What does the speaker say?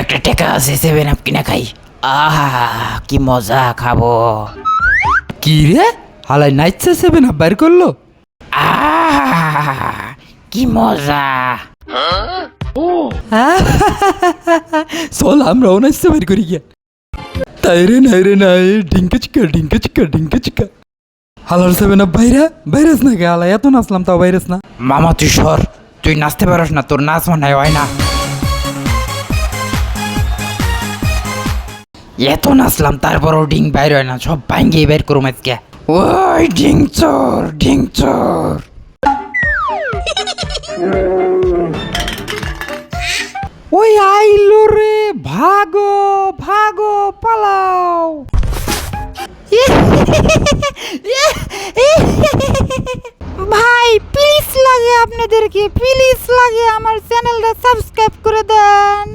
একটা টাকা আছে 7 আপ কিনা খাই। আহা কি মজা খাবো। কি রে হালাই নাইটসে 7 আপ বাইর করলো। আহা কি মজা। চল আমরা নাইটসে বাইর করি গিয়া। তাই রে নাই ডিঙ্কা চিকা হালার 7 আপ বাইরাস না গে হালাই এত নাচলাম তাও বাইরাস না। মামা তুই সর, তুই নাচতে পারস না, তোর নাচ মানায় হয় না। এত নাচলাম তারপরও ডিং বাইর হয় না, সব ভাঙ্গিয়ে বের করুম আজকে। ওই ডিং চোর। ওই আইলো রে, ভাগো পালাও। ভাই প্লিজ লাগে আপনাদেরকে, প্লিজ লাগে আমার চ্যানেলটা সাবস্ক্রাইব করে দেন।